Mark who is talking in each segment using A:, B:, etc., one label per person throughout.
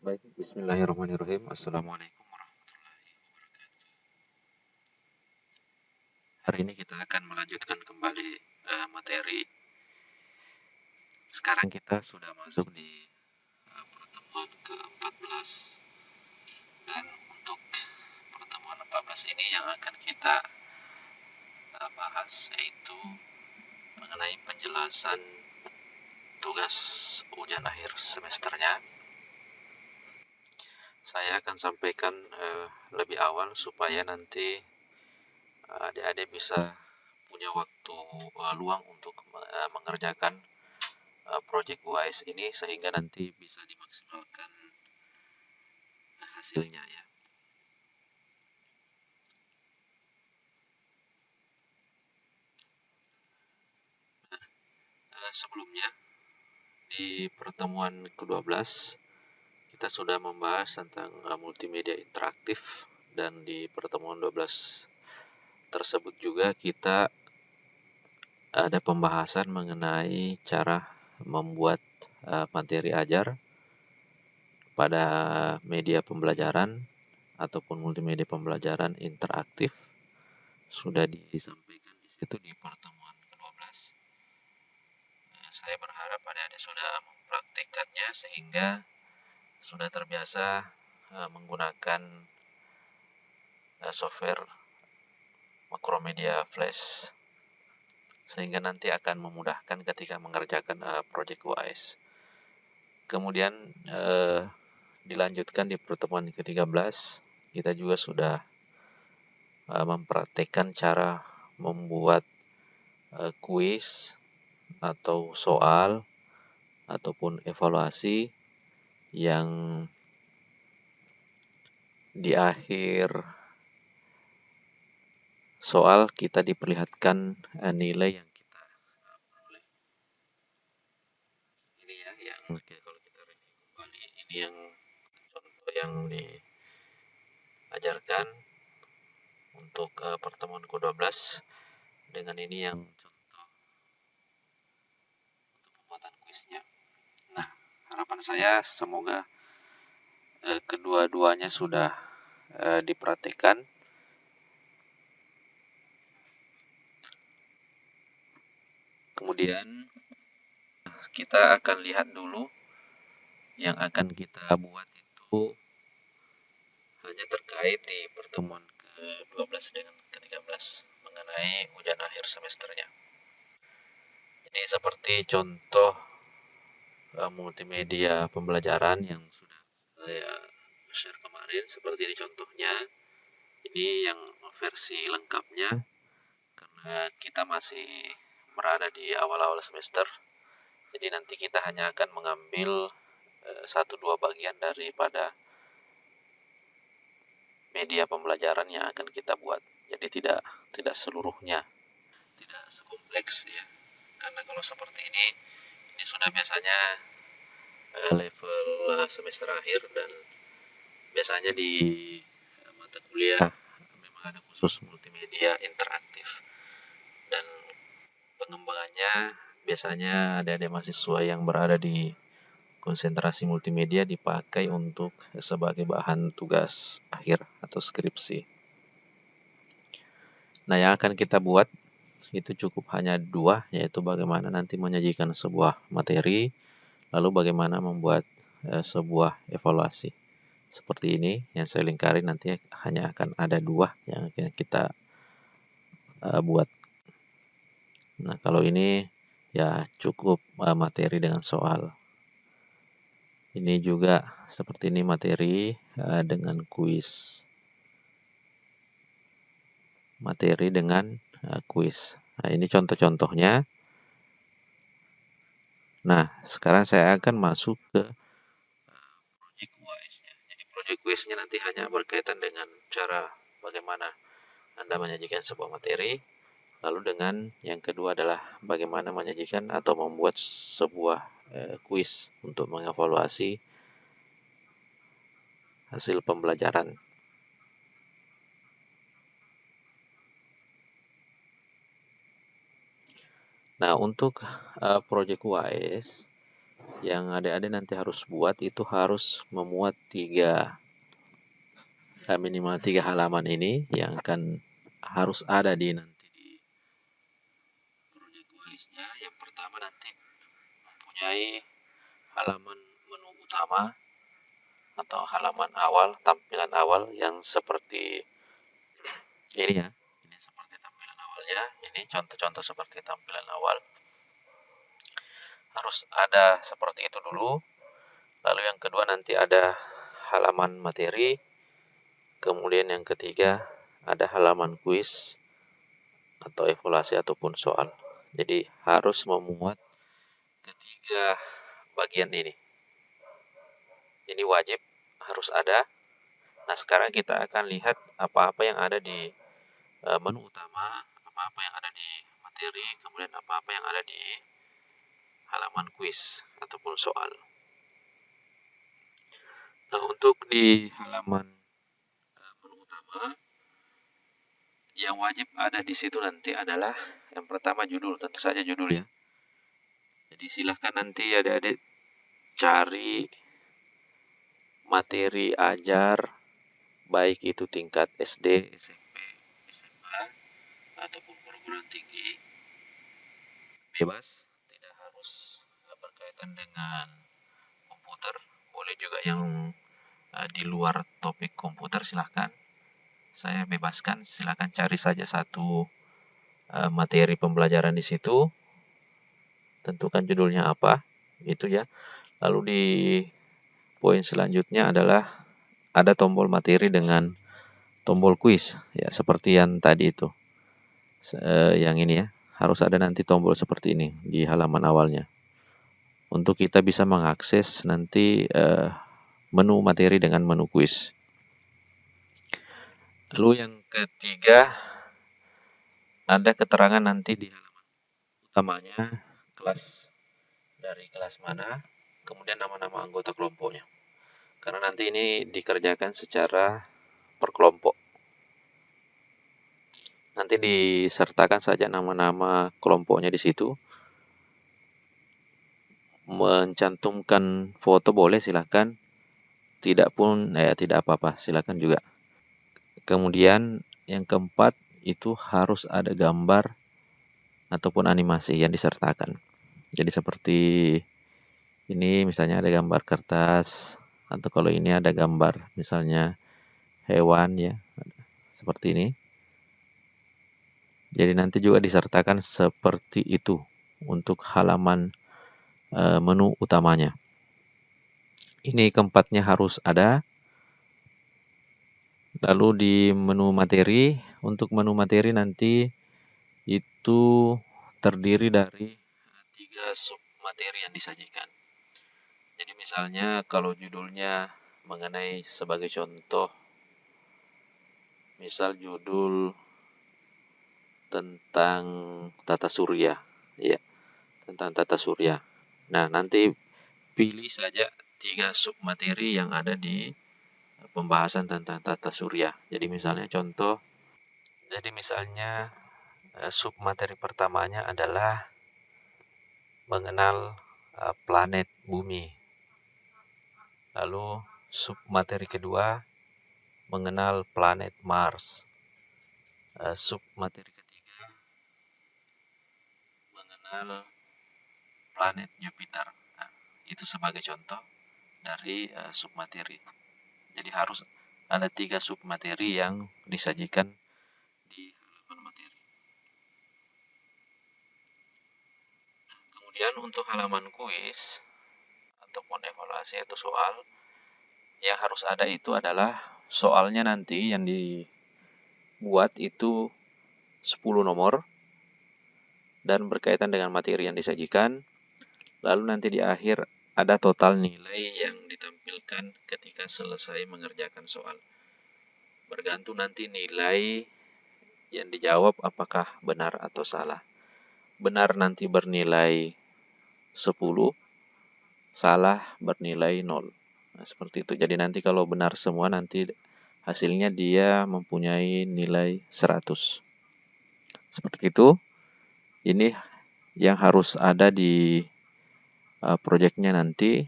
A: Baik, bismillahirrahmanirrahim. Assalamualaikum warahmatullahi wabarakatuh. Hari ini kita akan melanjutkan kembali materi. Sekarang kita sudah masuk di pertemuan ke-14. Dan untuk pertemuan 14 ini yang akan kita bahas yaitu mengenai penjelasan tugas ujian akhir semesternya. Saya akan sampaikan lebih awal supaya nanti adik-adik bisa punya waktu luang untuk mengerjakan project UAS ini sehingga nanti bisa dimaksimalkan hasilnya ya. Sebelumnya di pertemuan ke-12 kita sudah membahas tentang multimedia interaktif, dan di pertemuan 12 tersebut juga kita ada pembahasan mengenai cara membuat materi ajar pada media pembelajaran ataupun multimedia pembelajaran interaktif. Sudah disampaikan di situ di pertemuan ke-12. Saya berharap adik-adik sudah mempraktikkannya sehingga sudah terbiasa menggunakan software Macromedia Flash, sehingga nanti akan memudahkan ketika mengerjakan project UAS. Kemudian dilanjutkan di pertemuan ke-13, kita juga sudah mempraktikkan cara membuat kuis atau soal ataupun evaluasi yang di akhir soal kita diperlihatkan nilai yang kita peroleh. Ini ya yang kalau kita review kembali, ini yang contoh yang diajarkan untuk pertemuan ke-12, dengan ini yang contoh untuk pembuatan kuisnya. Nah, harapan saya semoga kedua-duanya sudah diperhatikan. Kemudian kita akan lihat dulu yang akan kita buat itu hanya terkait di pertemuan ke-12 dengan ke-13 mengenai ujian akhir semesternya. Jadi seperti contoh multimedia pembelajaran yang sudah saya share kemarin, seperti ini contohnya. Ini yang versi lengkapnya karena kita masih berada di awal-awal semester. Jadi nanti kita hanya akan mengambil 1-2 bagian daripada media pembelajaran yang akan kita buat. Jadi tidak seluruhnya, tidak sekompleks ya. Karena kalau seperti ini sudah biasanya level semester akhir, dan biasanya di mata kuliah memang ada khusus multimedia interaktif, dan pengembangannya biasanya adik-adik mahasiswa yang berada di konsentrasi multimedia dipakai untuk sebagai bahan tugas akhir atau skripsi. Nah, yang akan kita buat itu cukup hanya 2, yaitu bagaimana nanti menyajikan sebuah materi, lalu bagaimana membuat sebuah evaluasi. Seperti ini yang saya lingkari, nanti hanya akan ada 2 yang akan kita buat. Nah, kalau ini ya cukup materi dengan soal. Ini juga seperti ini materi dengan kuis. Materi dengan kuis. Nah, ini contoh-contohnya. Nah, sekarang saya akan masuk ke project UAS-nya. Jadi project UAS-nya nanti hanya berkaitan dengan cara bagaimana Anda menyajikan sebuah materi. Lalu dengan yang kedua adalah bagaimana menyajikan atau membuat sebuah kuis untuk mengevaluasi hasil pembelajaran. Nah, untuk project UAS yang adik-adik nanti harus buat itu harus memuat minimal 3 halaman ini yang akan harus ada di nanti di proyek UAS-nya. Yang pertama nanti mempunyai halaman menu utama atau halaman awal, tampilan awal yang seperti ini ya. Ini seperti tampilan awalnya. Ini contoh-contoh seperti tampilan awal. Harus ada seperti itu dulu. Lalu yang kedua nanti ada halaman materi. Kemudian yang ketiga ada halaman kuis atau evaluasi ataupun soal. Jadi harus memuat ketiga bagian ini. Ini wajib harus ada. Nah, sekarang kita akan lihat apa-apa yang ada di menu utama, apa-apa yang ada di materi, kemudian apa-apa yang ada di halaman kuis ataupun soal. Nah, untuk di halaman menu utama, yang wajib ada di situ nanti adalah yang pertama judul, tentu saja judul ya. Jadi silahkan nanti adik-adik cari materi ajar, baik itu tingkat SD, SMP, SMA, ataupun perguruan tinggi, bebas, tidak harus berkaitan dengan komputer, boleh juga yang di luar topik komputer silahkan. Saya bebaskan, silahkan cari saja satu materi pembelajaran di situ, tentukan judulnya apa, itu ya. Lalu di poin selanjutnya adalah ada tombol materi dengan tombol kuis, ya seperti yang tadi itu. Yang ini ya, harus ada nanti tombol seperti ini di halaman awalnya. Untuk kita bisa mengakses nanti menu materi dengan menu kuis. Lalu yang ketiga, ada keterangan nanti di halaman utamanya, dari kelas mana, kemudian nama-nama anggota kelompoknya. Karena nanti ini dikerjakan secara per kelompok. Nanti disertakan saja nama-nama kelompoknya di situ. Mencantumkan foto boleh silahkan, tidak pun tidak apa-apa, silahkan juga. Kemudian yang keempat itu harus ada gambar ataupun animasi yang disertakan. Jadi seperti ini misalnya ada gambar kertas, atau kalau ini ada gambar misalnya hewan ya, seperti ini. Jadi nanti juga disertakan seperti itu untuk halaman menu utamanya. Ini keempatnya harus ada. Lalu di menu materi, untuk menu materi nanti itu terdiri dari 3 sub materi yang disajikan. Jadi misalnya kalau judulnya mengenai sebagai contoh, misal judul tentang tata surya, ya, tentang tata surya. Nah, nanti pilih saja 3 sub materi yang ada di pembahasan tentang tata surya. Jadi misalnya sub materi pertamanya adalah mengenal planet bumi. Lalu sub materi kedua mengenal planet Mars. Sub materi ketiga mengenal planet Jupiter. Nah, itu sebagai contoh dari sub materi. Jadi harus ada 3 sub materi yang disajikan di halaman materi. Kemudian untuk halaman kuis ataupun evaluasi atau soal, yang harus ada itu adalah soalnya nanti yang dibuat itu 10 nomor dan berkaitan dengan materi yang disajikan. Lalu nanti di akhir ada total nilai yang ditampilkan ketika selesai mengerjakan soal. Bergantung nanti nilai yang dijawab apakah benar atau salah. Benar nanti bernilai 10, salah bernilai 0. Nah, seperti itu. Jadi nanti kalau benar semua nanti hasilnya dia mempunyai nilai 100. Seperti itu. Ini yang harus ada di proyeknya nanti.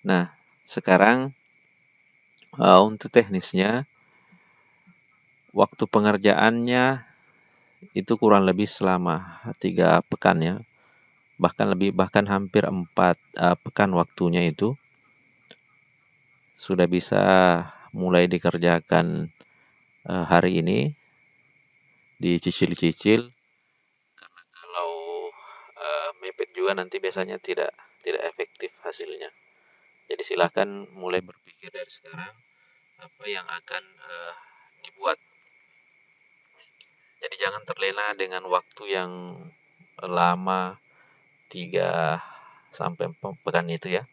A: Nah, sekarang untuk teknisnya, waktu pengerjaannya itu kurang lebih selama 3 pekan ya, bahkan hampir 4 pekan waktunya itu sudah bisa mulai dikerjakan hari ini, dicicil-cicil, karena kalau mepet juga nanti biasanya tidak efektif hasilnya. Jadi silakan mulai berpikir dari sekarang apa yang akan dibuat. Jadi jangan terlena dengan waktu yang lama 3 sampai 4 pekan itu ya.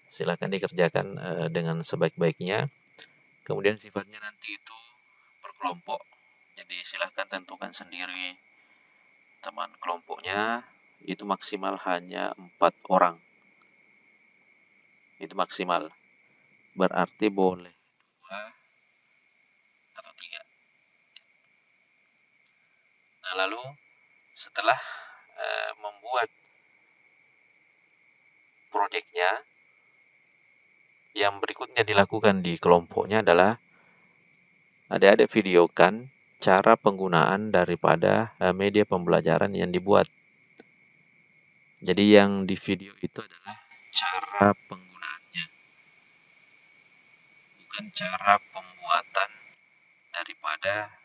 A: Silakan dikerjakan dengan sebaik-baiknya. Kemudian sifatnya nanti itu berkelompok. Jadi silakan tentukan sendiri teman kelompoknya, itu maksimal hanya 4 orang. Itu maksimal. Berarti boleh 2 atau 3. Nah, lalu setelah membuat proyeknya, yang berikutnya dilakukan di kelompoknya adalah adik-adik videokan cara penggunaan daripada media pembelajaran yang dibuat. Jadi yang di video itu adalah cara penggunaannya, bukan cara pembuatan daripada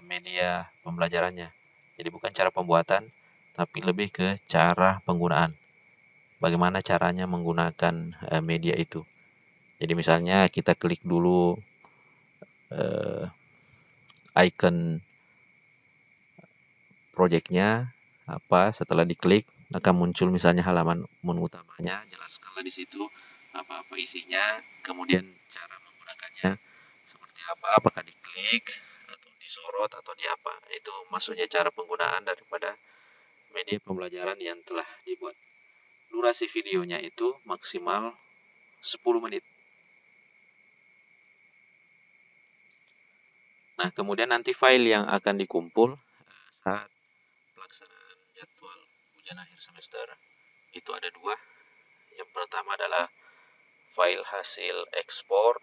A: media pembelajarannya. Jadi bukan cara pembuatan, tapi lebih ke cara penggunaan. Bagaimana caranya menggunakan media itu. Jadi misalnya kita klik dulu icon projectnya apa, setelah diklik akan muncul misalnya halaman menu utamanya, jelaskanlah di situ apa-apa isinya, kemudian cara menggunakannya seperti apa, apakah diklik atau disorot atau di apa. Itu maksudnya cara penggunaan daripada media pembelajaran yang telah dibuat. Durasi videonya itu maksimal 10 menit. Nah, kemudian nanti file yang akan dikumpul saat pelaksanaan jadwal ujian akhir semester itu ada 2. Yang pertama adalah file hasil ekspor,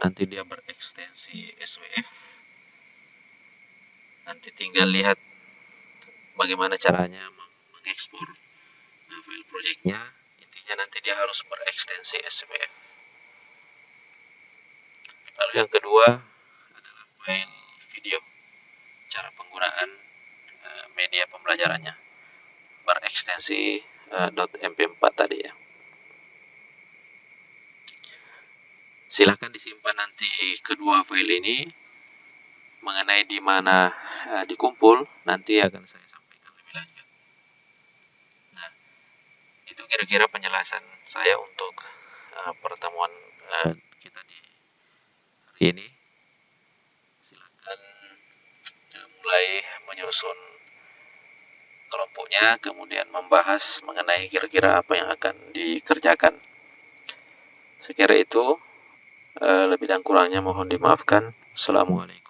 A: nanti dia berekstensi SWF. Nanti tinggal lihat bagaimana caranya mengekspor file projectnya. Intinya nanti dia harus berekstensi SWF. Lalu yang kedua adalah file video, cara penggunaan media pembelajarannya, berekstensi .mp4 tadi ya. Silahkan disimpan nanti kedua file ini. Mengenai di mana dikumpul, nanti akan saya sampaikan lebih lanjut. Nah, itu kira-kira penjelasan saya untuk pertemuan kita di hari ini. Silakan mulai menyusun kelompoknya, kemudian membahas mengenai kira-kira apa yang akan dikerjakan. Sekira itu, lebih dan kurangnya mohon dimaafkan. Assalamualaikum.